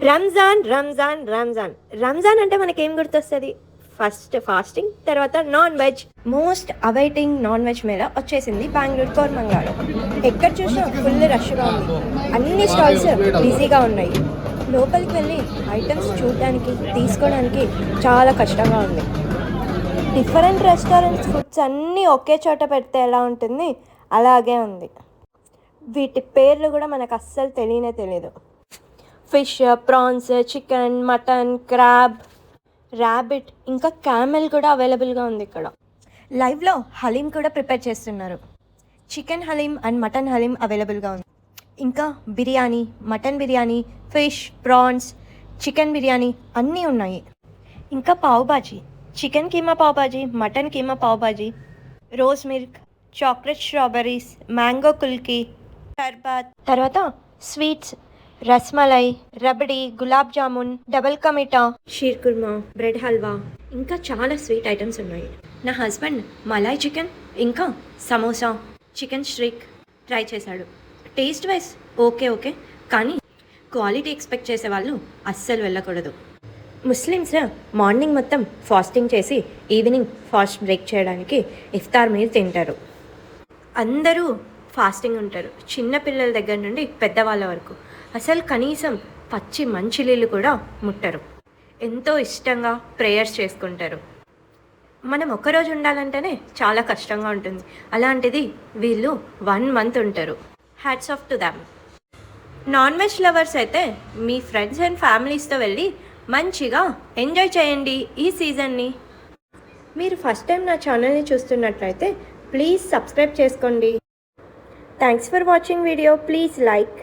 రంజాన్ రంజాన్ రంజాన్ రంజాన్ అంటే మనకేం గుర్తొస్తుంది? ఫస్ట్ ఫాస్టింగ్, తర్వాత non veg. Most awaiting non veg మీద వచ్చేసింది బెంగళూరు కోరమంగళలో. ఎక్కడ చూసినా ఫుల్ రష్గా ఉంది, అన్ని స్టాల్స్ బిజీగా ఉన్నాయి. లోపలికి వెళ్ళి ఐటమ్స్ చూడడానికి తీసుకోవడానికి చాలా కష్టంగా ఉంది. డిఫరెంట్ రెస్టారెంట్స్ ఫుడ్స్ అన్నీ ఒకే చోట పెడితే ఎలా ఉంటుంది అలాగే ఉంది. వీటి పేర్లు కూడా మనకు అస్సలు తెలియదు. Fish, prawns, chicken, mutton, crab, rabbit, ఇంకా క్యామెల్ కూడా అవైలబుల్గా ఉంది ఇక్కడ. లైవ్లో హలీం కూడా ప్రిపేర్ చేస్తున్నారు. Chicken haleem and mutton haleem అవైలబుల్గా ఉంది. ఇంకా biryani, mutton biryani, fish, prawns, chicken biryani అన్నీ ఉన్నాయి. ఇంకా pav bhaji, chicken keema pav bhaji, mutton keema pav bhaji, rose milk, chocolate strawberries, mango kulfi, sharbat, తర్వాత sweets, rasmalai, rabri, gulab jamun, double ka meetha, sheer khurma, bread halwa, ఇంకా చాలా స్వీట్ ఐటమ్స్ ఉన్నాయి. నా హస్బెండ్ మలాయ్ చికెన్ ఇంకా సమోసా, చికెన్ స్ట్రిక్ ట్రై చేశాడు. టేస్ట్ వైజ్ ఓకే, కానీ క్వాలిటీ ఎక్స్పెక్ట్ చేసే వాళ్ళు అస్సలు వెళ్ళకూడదు. ముస్లిమ్స్ మార్నింగ్ మొత్తం ఫాస్టింగ్ చేసి ఈవినింగ్ ఫాస్ట్ బ్రేక్ చేయడానికి ఇఫ్తార్ మీల్ తింటారు. అందరూ ఫాస్టింగ్ ఉంటారు, చిన్న పిల్లల దగ్గర నుండి పెద్దవాళ్ళ వరకు. అసలు కనీసం పచ్చి మంచినీళ్ళు కూడా ముట్టరు. ఎంతో ఇష్టంగా ప్రేయర్స్ చేసుకుంటారు. మనం ఒక్కరోజు ఉండాలంటేనే చాలా కష్టంగా ఉంటుంది, అలాంటిది వీళ్ళు 1 month ఉంటారు. Hats off to Dham. Non veg lovers అయితే మీ ఫ్రెండ్స్ అండ్ ఫ్యామిలీస్తో వెళ్ళి మంచిగా ఎంజాయ్ చేయండి ఈ సీజన్ని. మీరు ఫస్ట్ టైం నా ఛానల్ని చూస్తున్నట్లయితే ప్లీజ్ సబ్స్క్రైబ్ చేసుకోండి. Thanks for watching video. Please like.